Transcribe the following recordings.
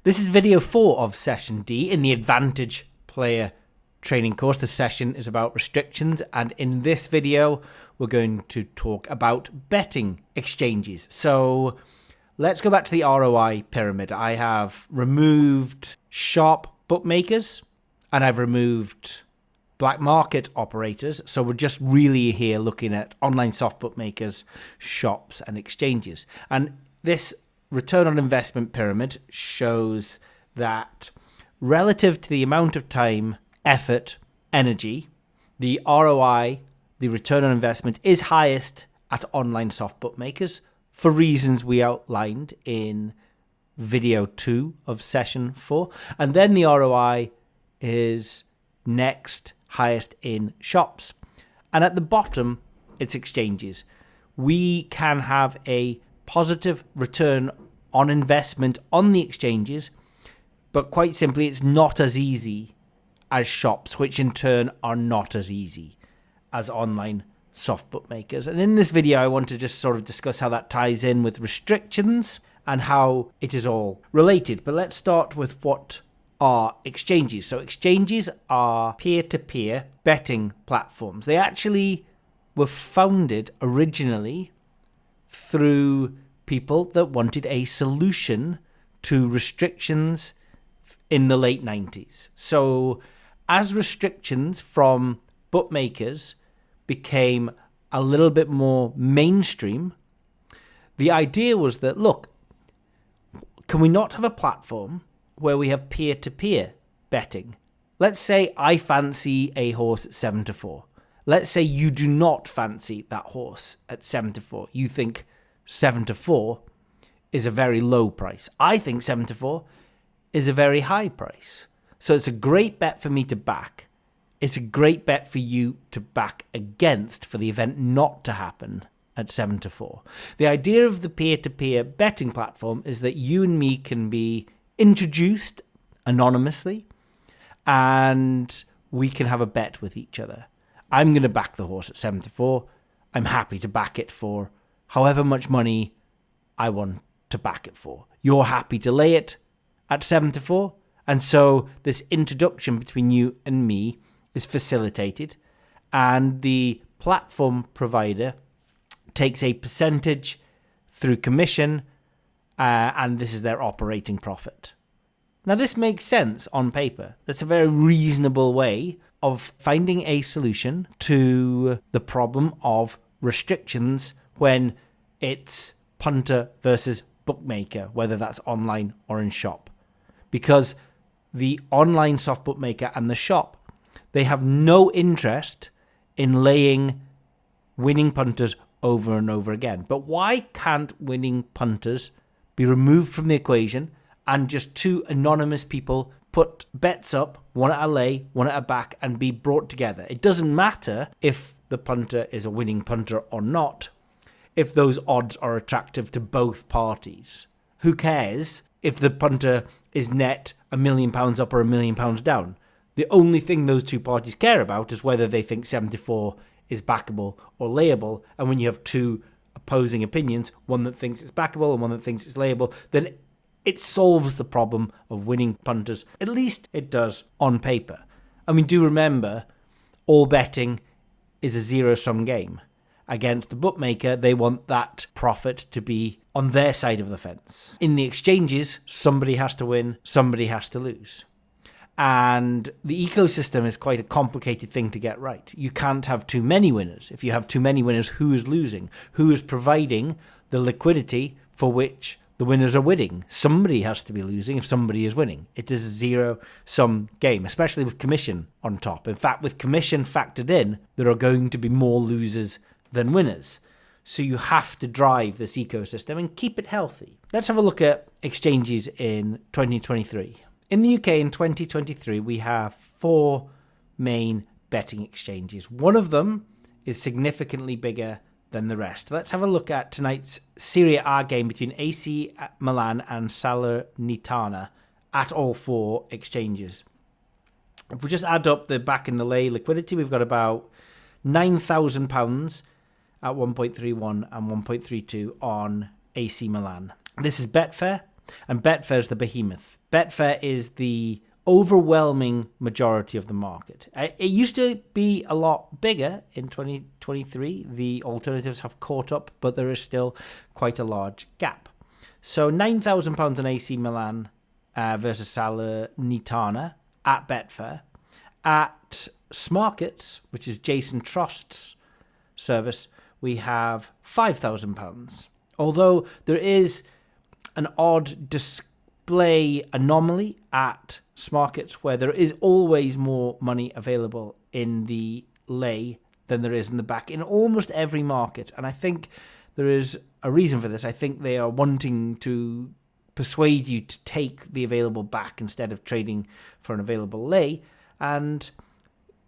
This is video 4 of session D in the Advantage Player training course. The session is about restrictions, and in this video we're going to talk about betting exchanges. So let's go back to the ROI pyramid. I have removed shop bookmakers and I've removed black market operators. So we're just really here looking at online soft bookmakers, shops and exchanges. And this return on investment pyramid shows that relative to the amount of time, effort, energy, the ROI, the return on investment, is highest at online soft bookmakers for reasons we outlined in video 2 of session 4. And then the ROI is next highest in shops. And at the bottom, it's exchanges. We can have a positive return on investment on the exchanges, but quite simply, it's not as easy as shops, which in turn are not as easy as online soft bookmakers. And in this video, I want to just sort of discuss how that ties in with restrictions and how it is all related. But let's start with what are exchanges. So exchanges are peer-to-peer betting platforms. They actually were founded originally through people that wanted a solution to restrictions in the late 90s. So as restrictions from bookmakers became a little bit more mainstream, the idea was that, look, can we not have a platform where we have peer-to-peer betting? Let's say I fancy a horse at 7-4. Let's say you do not fancy that horse at 7-4. You think 7-4 is a very low price. I think 7-4 is a very high price. So it's a great bet for me to back. It's a great bet for you to back against for the event not to happen at 7-4. The idea of the peer-to-peer betting platform is that you and me can be introduced anonymously and we can have a bet with each other. I'm going to back the horse at 7-4. I'm happy to back it for however much money I want to back it for. You're happy to lay it at 7-4. And so this introduction between you and me is facilitated, and the platform provider takes a percentage through commission, and this is their operating profit. Now, this makes sense on paper. That's a very reasonable way of finding a solution to the problem of restrictions when it's punter versus bookmaker, whether that's online or in shop. Because the online soft bookmaker and the shop, they have no interest in laying winning punters over and over again. But why can't winning punters be removed from the equation and just two anonymous people put bets up, one at a lay, one at a back, and be brought together? It doesn't matter if the punter is a winning punter or not, if those odds are attractive to both parties. Who cares if the punter is net £1 million up or £1 million down? The only thing those two parties care about is whether they think 7-4 is backable or layable. And when you have two opposing opinions, one that thinks it's backable and one that thinks it's layable, then it solves the problem of winning punters. At least it does on paper. I mean, do remember, all betting is a zero-sum game. Against the bookmaker, they want that profit to be on their side of the fence. In the exchanges, somebody has to win, somebody has to lose. And the ecosystem is quite a complicated thing to get right. You can't have too many winners. If you have too many winners, who is losing? Who is providing the liquidity for which the winners are winning? Somebody has to be losing if somebody is winning. It is a zero-sum game, especially with commission on top. In fact, with commission factored in, there are going to be more losers than winners. So you have to drive this ecosystem and keep it healthy. Let's have a look at exchanges in 2023. In the UK in 2023, we have 4 main betting exchanges. One of them is significantly bigger than the rest. Let's have a look at tonight's Serie A game between AC Milan and Salernitana at all 4 exchanges. If we just add up the back in the lay liquidity, we've got about £9,000 at 1.31 and 1.32 on AC Milan. This is Betfair. And Betfair is the behemoth. Betfair is the overwhelming majority of the market. It used to be a lot bigger in 2023. The alternatives have caught up, but there is still quite a large gap. So £9,000 on AC Milan versus Salernitana at Betfair. At Smarkets, which is Jason Trost's service, we have £5,000. Although there is an odd display anomaly at Smarkets where there is always more money available in the lay than there is in the back in almost every market. And I think there is a reason for this. I think they are wanting to persuade you to take the available back instead of trading for an available lay. And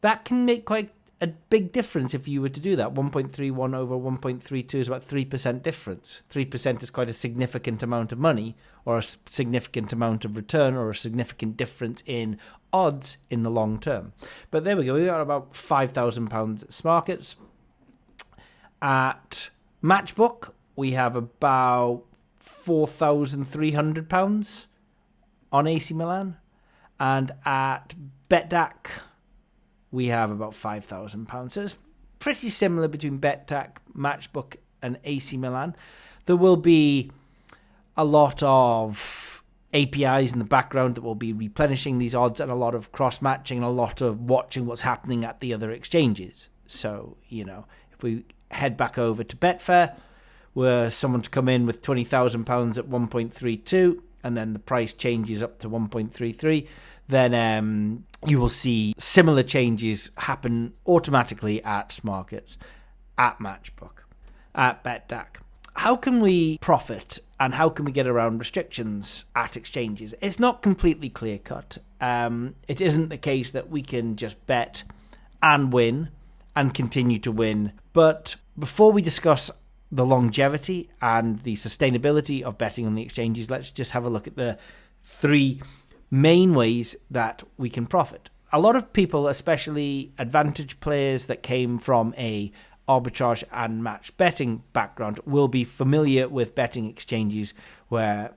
that can make quite a big difference if you were to do that. 1.31 over 1.32 is about 3% difference. 3% is quite a significant amount of money, or a significant amount of return, or a significant difference in odds in the long term. But there we go. We got about £5,000 at Smarkets. At Matchbook, we have about £4,300 on AC Milan. And at Betdac, we have about £5,000. So it's pretty similar between Betdac, Matchbook, and AC Milan. There will be a lot of APIs in the background that will be replenishing these odds, and a lot of cross-matching, and a lot of watching what's happening at the other exchanges. So, if we head back over to Betfair, were someone to come in with £20,000 at 1.32, and then the price changes up to 1.33, then you will see similar changes happen automatically at Smarkets, at Matchbook, at Betdac. How can we profit and how can we get around restrictions at exchanges? It's not completely clear-cut. It isn't the case that we can just bet and win and continue to win. But before we discuss the longevity and the sustainability of betting on the exchanges, let's just have a look at the three main ways that we can profit. A lot of people, especially advantage players that came from a arbitrage and match betting background, will be familiar with betting exchanges where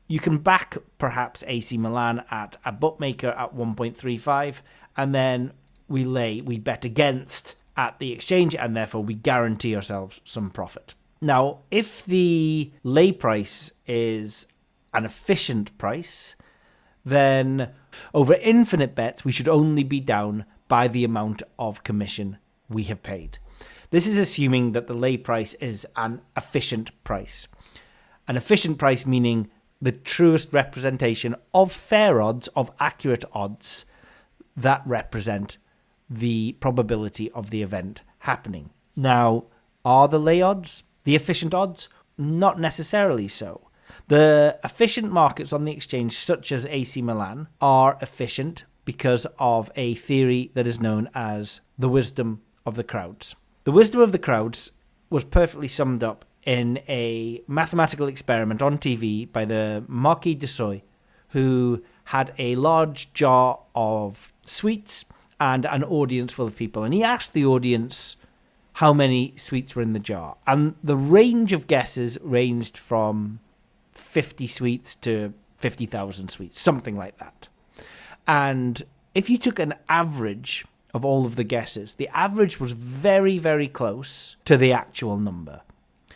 you can back perhaps AC Milan at a bookmaker at 1.35, and then we bet against at the exchange, and therefore we guarantee ourselves some profit. Now, if the lay price is an efficient price, then over infinite bets, we should only be down by the amount of commission we have paid. This is assuming that the lay price is an efficient price. An efficient price meaning the truest representation of fair odds, of accurate odds that represent the probability of the event happening. Now, are the lay odds the efficient odds? Not necessarily so. The efficient markets on the exchange, such as AC Milan, are efficient because of a theory that is known as the wisdom of the crowds. The wisdom of the crowds was perfectly summed up in a mathematical experiment on TV by the Marquis de Sade, who had a large jar of sweets and an audience full of people. And he asked the audience how many sweets were in the jar. And the range of guesses ranged from 50 sweets to 50,000 sweets, something like that. And if you took an average of all of the guesses, the average was very, very close to the actual number.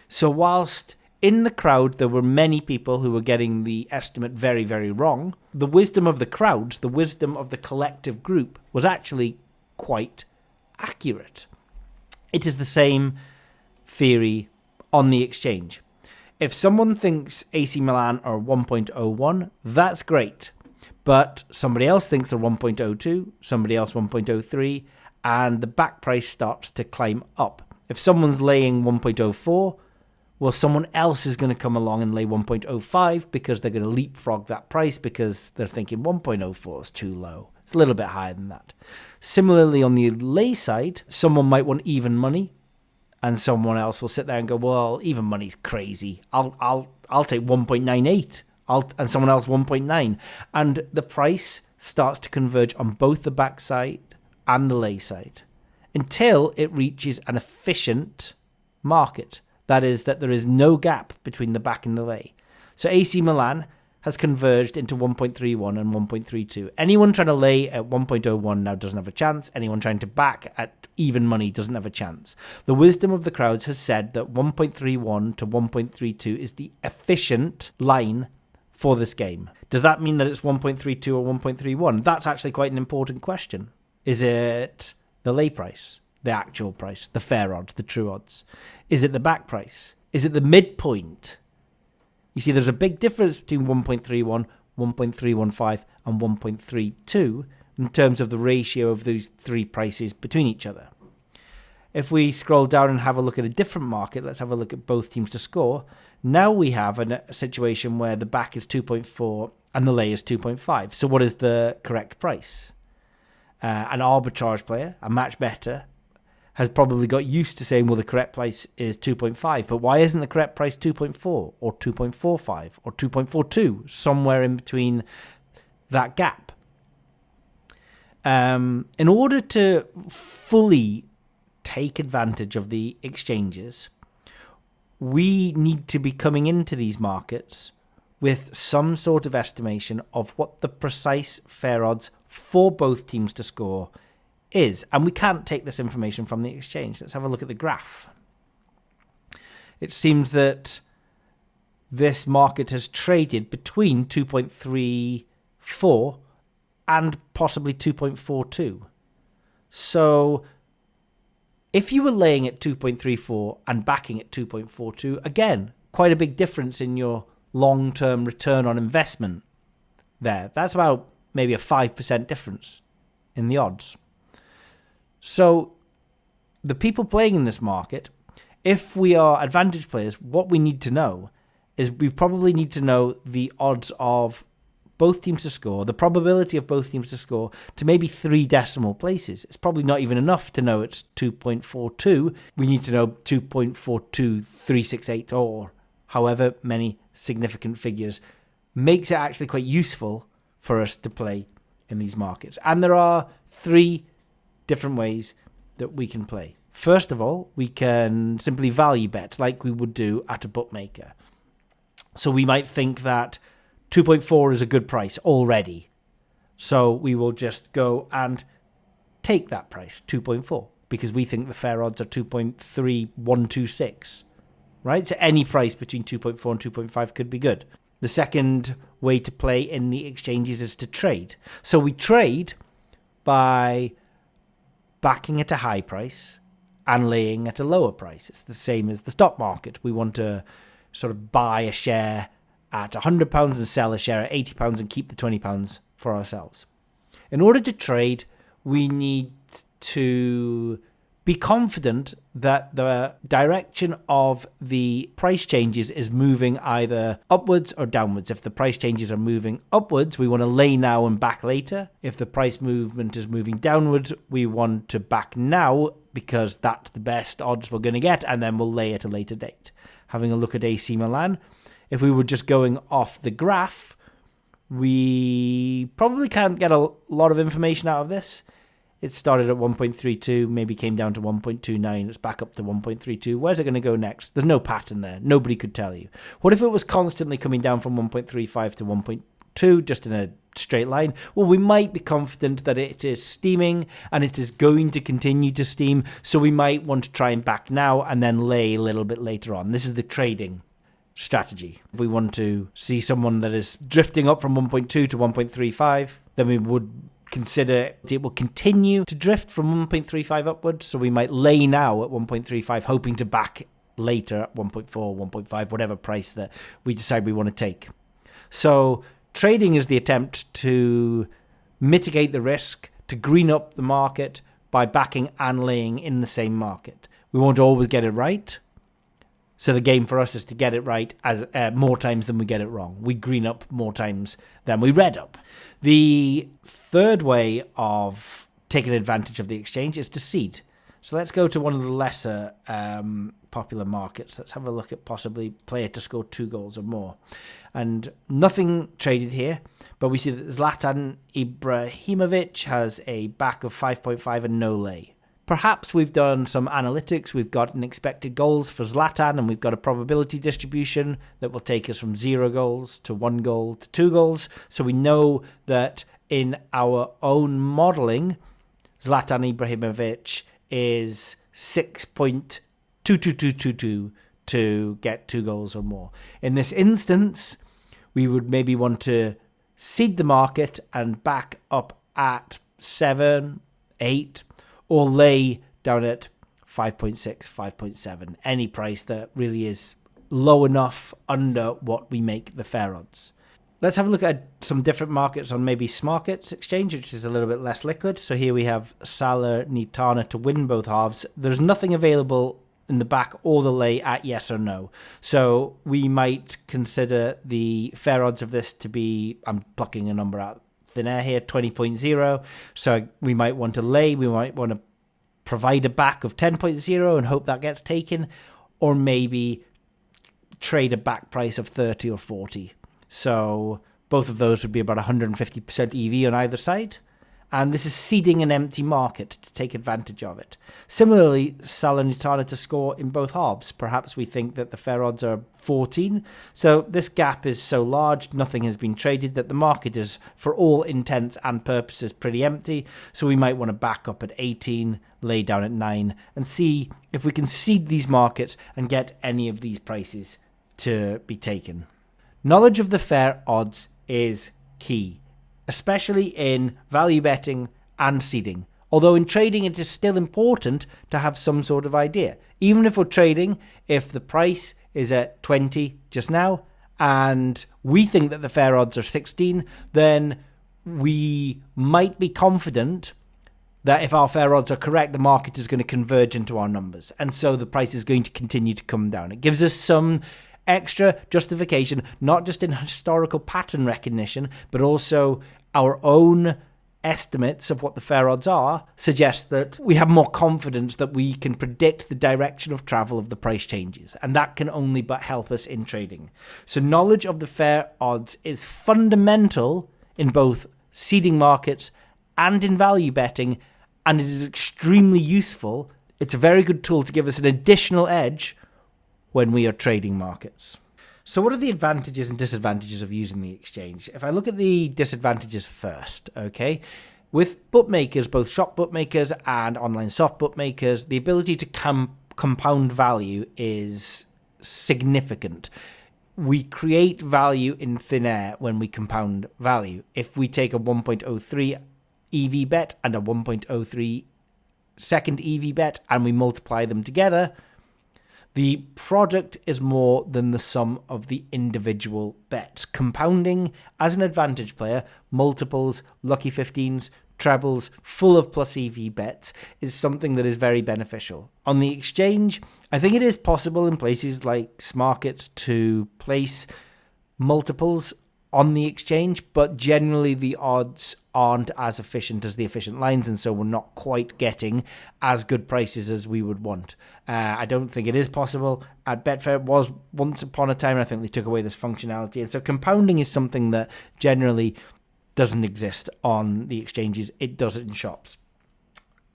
So whilst in the crowd there were many people who were getting the estimate very, very wrong, the wisdom of the crowds, the wisdom of the collective group, was actually quite accurate. It is the same theory on the exchange. If someone thinks AC Milan are 1.01, that's great. But somebody else thinks they're 1.02, somebody else 1.03, and the back price starts to climb up. If someone's laying 1.04, well, someone else is going to come along and lay 1.05 because they're going to leapfrog that price because they're thinking 1.04 is too low. It's a little bit higher than that. Similarly, on the lay side, someone might want even money, and someone else will sit there and go, well, even money's crazy. I'll take 1.98. And someone else 1.9. And the price starts to converge on both the back side and the lay side until it reaches an efficient market. That is, that there is no gap between the back and the lay. So AC Milan has converged into 1.31 and 1.32. Anyone trying to lay at 1.01 now doesn't have a chance. Anyone trying to back at even money doesn't have a chance. The wisdom of the crowds has said that 1.31 to 1.32 is the efficient line for this game. Does that mean that it's 1.32 or 1.31? That's actually quite an important question. Is it the lay price, the actual price, the fair odds, the true odds? Is it the back price? Is it the midpoint? You see, there's a big difference between 1.31, 1.315 and 1.32 in terms of the ratio of those three prices between each other. If we scroll down and have a look at a different market, let's have a look at both teams to score. Now we have a situation where the back is 2.4 and the lay is 2.5. So what is the correct price? An arbitrage player, a match better, has probably got used to saying, well, the correct price is 2.5. But why isn't the correct price 2.4 or 2.45 or 2.42, somewhere in between that gap? In order to fully take advantage of the exchanges, we need to be coming into these markets with some sort of estimation of what the precise fair odds for both teams to score is. And we can't take this information from the exchange. Let's have a look at the graph. It seems that this market has traded between 2.34 and possibly 2.42. So if you were laying at 2.34 and backing at 2.42, again, quite a big difference in your long-term return on investment there. That's about maybe a 5% difference in the odds. So the people playing in this market, if we are advantage players, what we need to know is we probably need to know the odds of both teams to score, the probability of both teams to score, to maybe 3 decimal places. It's probably not even enough to know it's 2.42. We need to know 2.42368 or however many significant figures. Makes it actually quite useful for us to play in these markets. And there are 3 different ways that we can play. First of all, we can simply value bet like we would do at a bookmaker. So we might think that 2.4 is a good price already. So we will just go and take that price, 2.4, because we think the fair odds are 2.3126, right? So any price between 2.4 and 2.5 could be good. The second way to play in the exchanges is to trade. So we trade by backing at a high price and laying at a lower price. It's the same as the stock market. We want to sort of buy a share at £100 and sell a share at £80 and keep the £20 for ourselves. In order to trade, we need to be confident that the direction of the price changes is moving either upwards or downwards. If the price changes are moving upwards, we want to lay now and back later. If the price movement is moving downwards, we want to back now because that's the best odds we're going to get, and then we'll lay at a later date. Having a look at AC Milan, if we were just going off the graph, we probably can't get a lot of information out of this. It started at 1.32, maybe came down to 1.29. It's back up to 1.32. Where's it going to go next? There's no pattern there. Nobody could tell you. What if it was constantly coming down from 1.35 to 1.2, just in a straight line? Well, we might be confident that it is steaming and it is going to continue to steam. So we might want to try and back now and then lay a little bit later on. This is the trading strategy. If we want to see someone that is drifting up from 1.2 to 1.35, then we would consider it will continue to drift from 1.35 upwards. So we might lay now at 1.35, hoping to back later at 1.4, 1.5, whatever price that we decide we want to take. So trading is the attempt to mitigate the risk, to green up the market by backing and laying in the same market. We won't always get it right. So the game for us is to get it right as more times than we get it wrong. We green up more times than we red up. The third way of taking advantage of the exchange is to seed. So let's go to one of the lesser popular markets. Let's have a look at possibly player to score 2 goals or more. And nothing traded here, but we see that Zlatan Ibrahimovic has a back of 5.5 and no lay. Perhaps we've done some analytics, we've got an expected goals for Zlatan, and we've got a probability distribution that will take us from 0 goals to 1 goal to 2 goals. So we know that in our own modelling, Zlatan Ibrahimovic is 6.22222 to get 2 goals or more. In this instance, we would maybe want to seed the market and back up at 7, 8, or lay down at 5.6, 5.7, any price that really is low enough under what we make the fair odds. Let's have a look at some different markets on maybe Smarkets Exchange, which is a little bit less liquid. So here we have Salernitana to win both halves. There's nothing available in the back or the lay at yes or no. So we might consider the fair odds of this to be, I'm plucking a number out thin air here, 20.0. So we might want to lay, we might want to provide a back of 10.0 and hope that gets taken, or maybe trade a back price of 30 or 40. So both of those would be about 150% EV on either side. And this is seeding an empty market to take advantage of it. Similarly, Salernitana to score in both halves. Perhaps we think that the fair odds are 14. So this gap is so large, nothing has been traded, that the market is, for all intents and purposes, pretty empty. So we might want to back up at 18, lay down at 9, and see if we can seed these markets and get any of these prices to be taken. Knowledge of the fair odds is key, especially in value betting and seeding. Although in trading, it is still important to have some sort of idea. Even if we're trading, if the price is at 20 just now, and we think that the fair odds are 16, then we might be confident that if our fair odds are correct, the market is going to converge into our numbers. And so the price is going to continue to come down. It gives us some extra justification, not just in historical pattern recognition, but also our own estimates of what the fair odds are suggest that we have more confidence that we can predict the direction of travel of the price changes. And that can only but help us in trading. So knowledge of the fair odds is fundamental in both seeding markets and in value betting, and it is extremely useful. It's a very good tool to give us an additional edge when we are trading markets. So what are the advantages and disadvantages of using the exchange? If I look at the disadvantages first, okay, with bookmakers, both shop bookmakers and online soft bookmakers, the ability to compound value is significant. We create value in thin air when we compound value. If we take a 1.03 EV bet and a 1.03 second EV bet and we multiply them together, the product is more than the sum of the individual bets. Compounding as an advantage player, multiples, lucky 15s, trebles, full of plus EV bets is something that is very beneficial. On the exchange, I think it is possible in places like Smarkets to place multiples on the exchange, but generally the odds aren't as efficient as the efficient lines, and so we're not quite getting as good prices as we would want. I don't think it is possible. At Betfair, it was once upon a time, and I think they took away this functionality, and so compounding is something that generally doesn't exist on the exchanges. It does it in shops.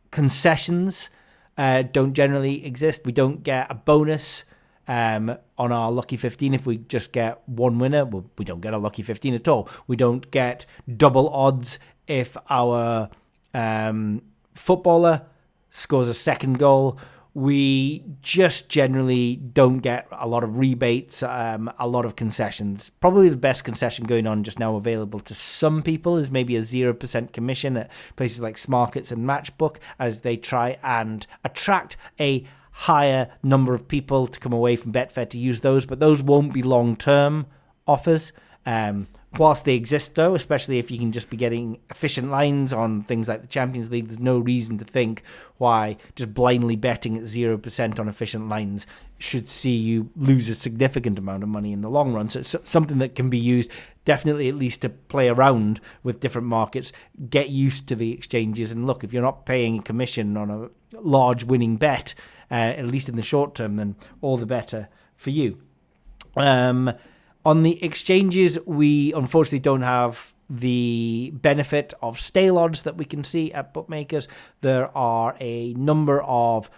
Concessions don't generally exist. We don't get a bonus on our lucky 15 if we just get one winner. Well, we don't get a lucky 15 at all. We don't get double odds if our footballer scores a second goal. We just generally don't get a lot of rebates, a lot of concessions. Probably the best concession going on just now available to some people is maybe a 0% commission at places like Smarkets and Matchbook, as they try and attract a higher number of people to come away from Betfair to use those, but those won't be long-term offers. Whilst they exist, though, especially if you can just be getting efficient lines on things like the Champions League, there's no reason to think why just blindly betting at 0% on efficient lines should see you lose a significant amount of money in the long run. So it's something that can be used, definitely at least to play around with different markets, get used to the exchanges. And look, if you're not paying a commission on a large winning bet, at least in the short term, then all the better for you. On the exchanges, we unfortunately don't have the benefit of stale odds that we can see at bookmakers. There are a number of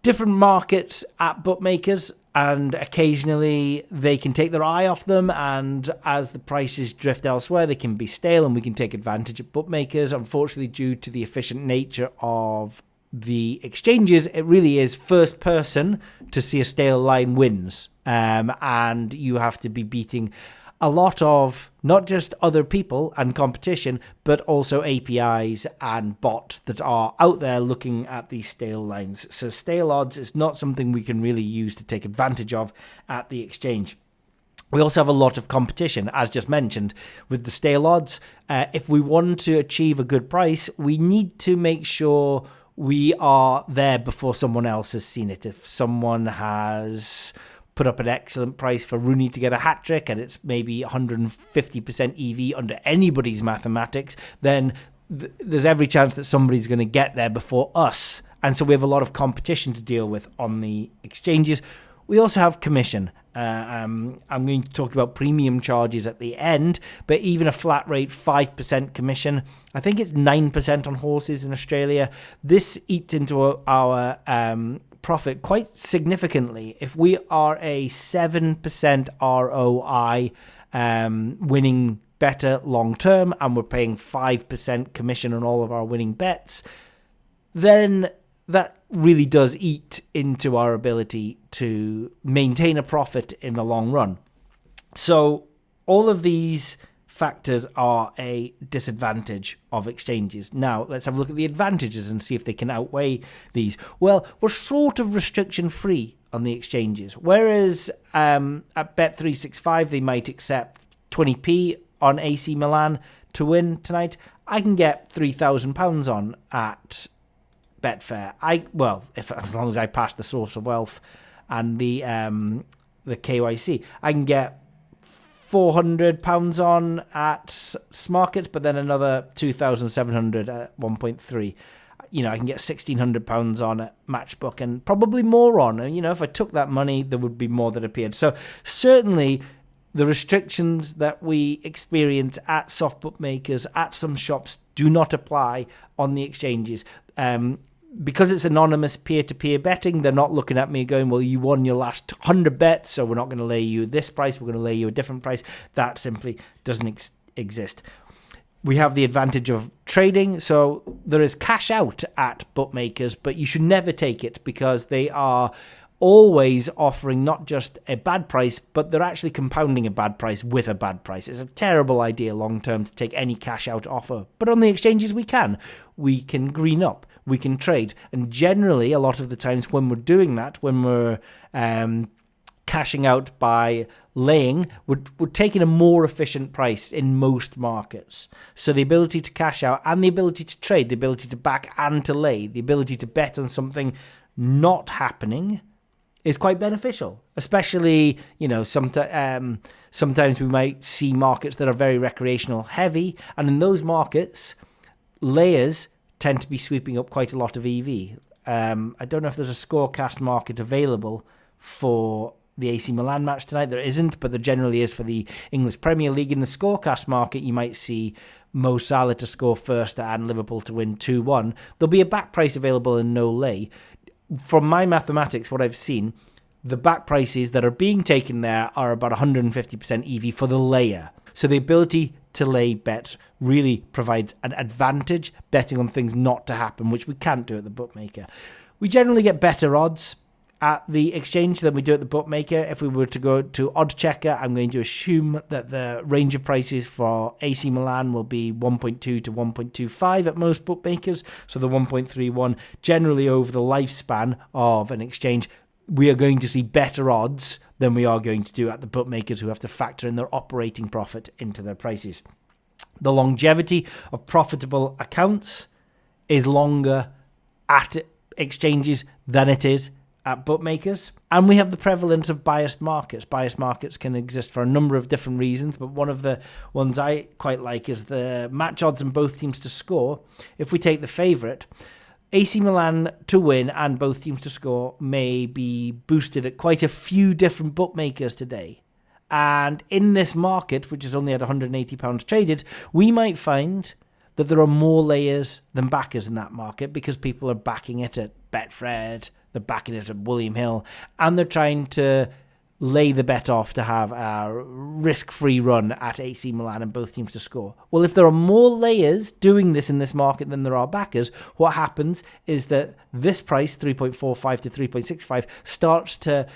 different markets at bookmakers, and occasionally they can take their eye off them, and as the prices drift elsewhere, they can be stale, and we can take advantage of bookmakers. Unfortunately, due to the efficient nature of the exchanges, it really is first person to see a stale line wins, and you have to be beating a lot of not just other people and competition, but also APIs and bots that are out there looking at these stale lines. So stale odds is not something we can really use to take advantage of at the exchange. We also have a lot of competition, as just mentioned, with the stale odds. If we want to achieve a good price, we need to make sure we are there before someone else has seen it. If someone has put up an excellent price for Rooney to get a hat-trick and it's maybe 150% EV under anybody's mathematics, then there's every chance that somebody's going to get there before us. And so we have a lot of competition to deal with on the exchanges. We also have commission. I'm going to talk about premium charges at the end, but even a flat rate 5% commission, I think it's 9% on horses in Australia. This eats into our profit quite significantly. If we are a 7% ROI winning better long term, and we're paying 5% commission on all of our winning bets, then that really does eat into our ability to maintain a profit in the long run. So all of these factors are a disadvantage of exchanges. Now, let's have a look at the advantages and see if they can outweigh these. Well, we're sort of restriction-free on the exchanges, whereas at Bet365, they might accept 20p on AC Milan to win tonight. I can get £3,000 on at Betfair. As long as I pass the source of wealth and the KYC, I can get £400 on at Smarkets, but then another 2,700 at 1.3. I can get £1,600 on at Matchbook and probably more on. And, if I took that money, there would be more that appeared. So certainly the restrictions that we experience at soft bookmakers, at some shops, do not apply on the exchanges. Because it's anonymous peer-to-peer betting, they're not looking at me going, well, you won your last 100 bets, so we're not going to lay you this price, we're going to lay you a different price. That simply doesn't exist. We have the advantage of trading, so there is cash out at bookmakers, but you should never take it because they are always offering not just a bad price, but they're actually compounding a bad price with a bad price. It's a terrible idea long-term to take any cash out offer, but on the exchanges we can. We can green up. We can trade, and generally a lot of the times when we're doing that, when we're cashing out by laying, we're taking a more efficient price in most markets. So the ability to cash out and the ability to trade, the ability to back and to lay, the ability to bet on something not happening is quite beneficial, especially, sometimes we might see markets that are very recreational heavy, and in those markets, layers tend to be sweeping up quite a lot of EV. I don't know if there's a scorecast market available for the AC Milan match tonight. There isn't, but there generally is for the English Premier League. In the scorecast market, you might see Mo Salah to score first and Liverpool to win 2-1. There'll be a back price available in no lay. From my mathematics, what I've seen, the back prices that are being taken there are about 150% EV for the layer. So the ability to lay bets really provides an advantage betting on things not to happen, which we can't do at the bookmaker. We generally get better odds at the exchange than we do at the bookmaker. If we were to go to Odd Checker, I'm going to assume that the range of prices for AC Milan will be 1.2 to 1.25 at most bookmakers. So the 1.31 generally over the lifespan of an exchange, we are going to see better odds than we are going to do at the bookmakers, who have to factor in their operating profit into their prices. The longevity of profitable accounts is longer at exchanges than it is at bookmakers. And we have the prevalence of biased markets. Biased markets can exist for a number of different reasons, but one of the ones I quite like is the match odds on both teams to score. If we take the favourite, AC Milan to win and both teams to score may be boosted at quite a few different bookmakers today. And in this market, which is only at £180 traded, we might find that there are more layers than backers in that market because people are backing it at Betfred, they're backing it at William Hill, and they're trying to lay the bet off to have a risk-free run at AC Milan and both teams to score. Well, if there are more layers doing this in this market than there are backers, what happens is that this price, 3.45 to 3.65, starts to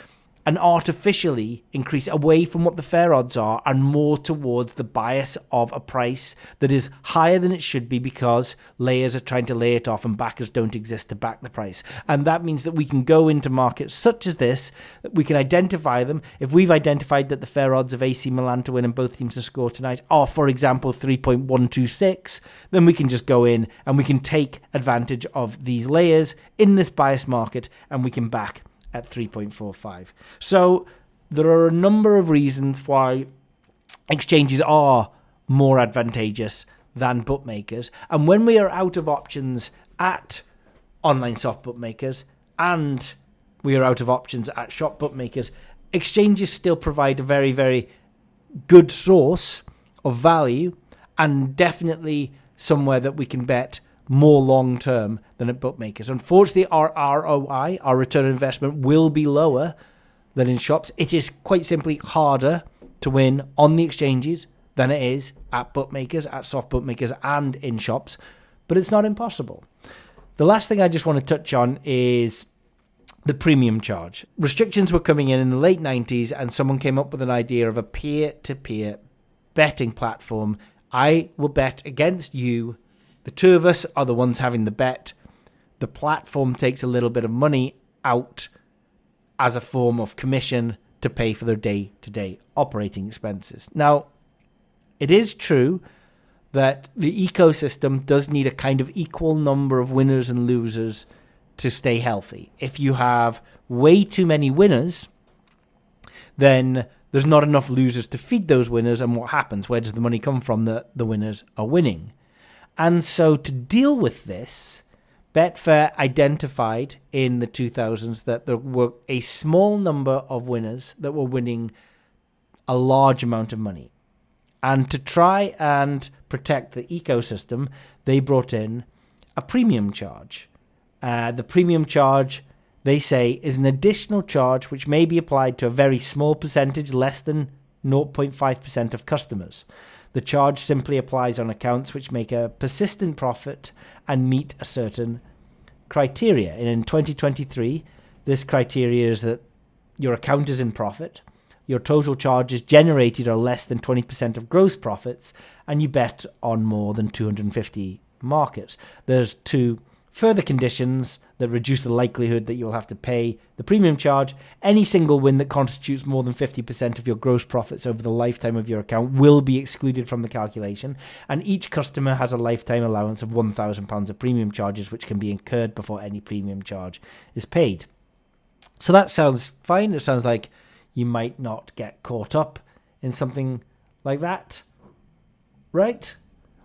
and artificially increase away from what the fair odds are and more towards the bias of a price that is higher than it should be because layers are trying to lay it off and backers don't exist to back the price. And that means that we can go into markets such as this, we can identify them. If we've identified that the fair odds of AC Milan to win and both teams to score tonight are, for example, 3.126, then we can just go in and we can take advantage of these layers in this bias market and we can back at 3.45. So there are a number of reasons why exchanges are more advantageous than bookmakers. And when we are out of options at online soft bookmakers and we are out of options at shop bookmakers, exchanges still provide a very, very good source of value and definitely somewhere that we can bet more long-term than at bookmakers. Unfortunately, our ROI, our return on investment, will be lower than in shops. It is quite simply harder to win on the exchanges than it is at bookmakers, at soft bookmakers, and in shops, but it's not impossible. The last thing I just want to touch on is the premium charge. Restrictions were coming in the late 90s, and someone came up with an idea of a peer-to-peer betting platform. I will bet against you. The two of us are the ones having the bet. The platform takes a little bit of money out as a form of commission to pay for their day-to-day operating expenses. Now, it is true that the ecosystem does need a kind of equal number of winners and losers to stay healthy. If you have way too many winners, then there's not enough losers to feed those winners. And what happens? Where does the money come from that the winners are winning? And so to deal with this, Betfair identified in the 2000s that there were a small number of winners that were winning a large amount of money. And to try and protect the ecosystem, they brought in a premium charge. The premium charge, they say, is an additional charge which may be applied to a very small percentage, less than 0.5% of customers. The charge simply applies on accounts which make a persistent profit and meet a certain criteria. And in 2023, this criteria is that your account is in profit, your total charges generated are less than 20% of gross profits, and you bet on more than 250 markets. There's two further conditions that reduce the likelihood that you'll have to pay the premium charge. Any single win that constitutes more than 50% of your gross profits over the lifetime of your account will be excluded from the calculation, and each customer has a lifetime allowance of £1,000 of premium charges which can be incurred before any premium charge is paid. So that sounds fine. It sounds like you might not get caught up in something like that, right?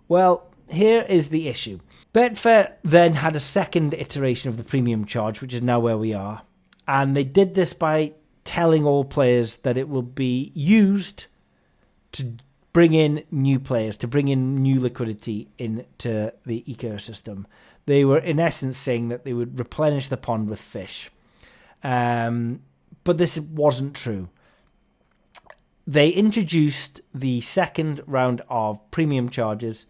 Well, here is the issue. Betfair then had a second iteration of the premium charge, which is now where we are. And they did this by telling all players that it will be used to bring in new players, to bring in new liquidity into the ecosystem. They were, in essence, saying that they would replenish the pond with fish. But this wasn't true. They introduced the second round of premium charges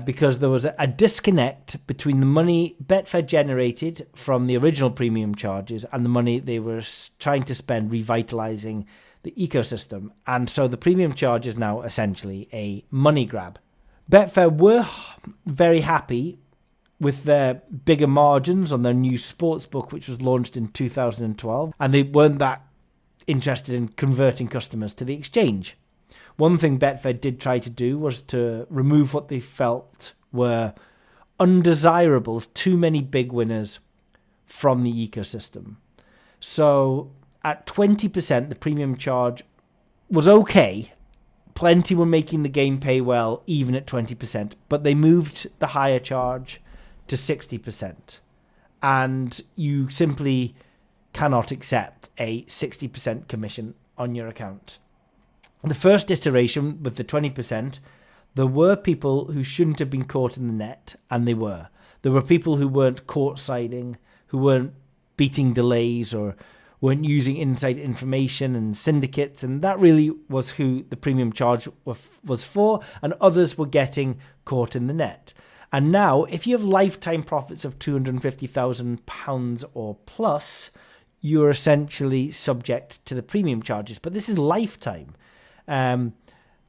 because there was a disconnect between the money Betfair generated from the original premium charges and the money they were trying to spend revitalizing the ecosystem. And so the premium charge is now essentially a money grab. Betfair were very happy with their bigger margins on their new sportsbook, which was launched in 2012, and they weren't that interested in converting customers to the exchange. One thing Betfair did try to do was to remove what they felt were undesirables, too many big winners from the ecosystem. So at 20%, the premium charge was okay. Plenty were making the game pay well, even at 20%, but they moved the higher charge to 60%. And you simply cannot accept a 60% commission on your account. The first iteration with the 20%, there were people who shouldn't have been caught in the net, and they were. There were people who weren't court-siding, who weren't beating delays or weren't using inside information and syndicates, and that really was who the premium charge was for, and others were getting caught in the net. And now, if you have lifetime profits of £250,000 or plus, you're essentially subject to the premium charges. But this is lifetime.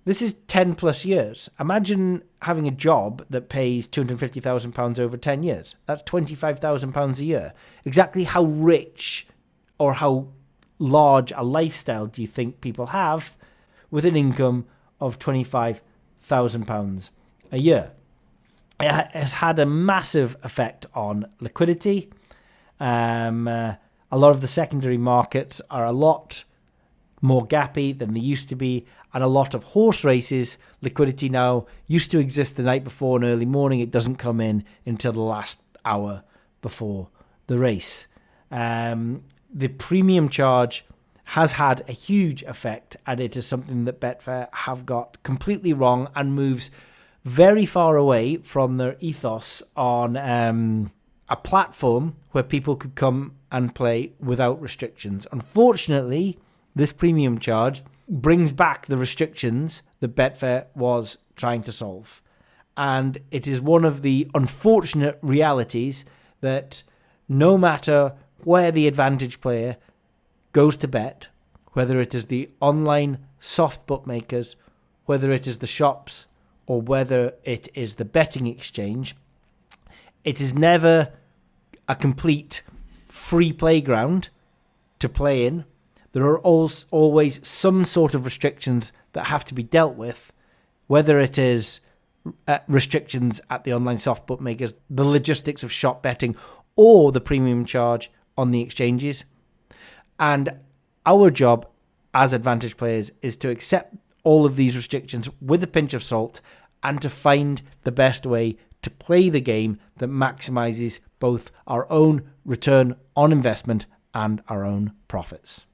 This is 10 plus years. Imagine having a job that pays £250,000 over 10 years. That's £25,000 a year. Exactly how rich or how large a lifestyle do you think people have with an income of £25,000 a year? It has had a massive effect on liquidity. A lot of the secondary markets are a lot more gappy than they used to be, and a lot of horse races, liquidity now used to exist the night before and early morning. It doesn't come in until the last hour before the race. The premium charge has had a huge effect, and it is something that Betfair have got completely wrong and moves very far away from their ethos on a platform where people could come and play without restrictions. Unfortunately, this premium charge brings back the restrictions that Betfair was trying to solve. And it is one of the unfortunate realities that no matter where the advantage player goes to bet, whether it is the online soft bookmakers, whether it is the shops, or whether it is the betting exchange, it is never a complete free playground to play in. There are always some sort of restrictions that have to be dealt with, whether it is restrictions at the online soft bookmakers, the logistics of shop betting, or the premium charge on the exchanges. And our job as advantage players is to accept all of these restrictions with a pinch of salt and to find the best way to play the game that maximizes both our own return on investment and our own profits.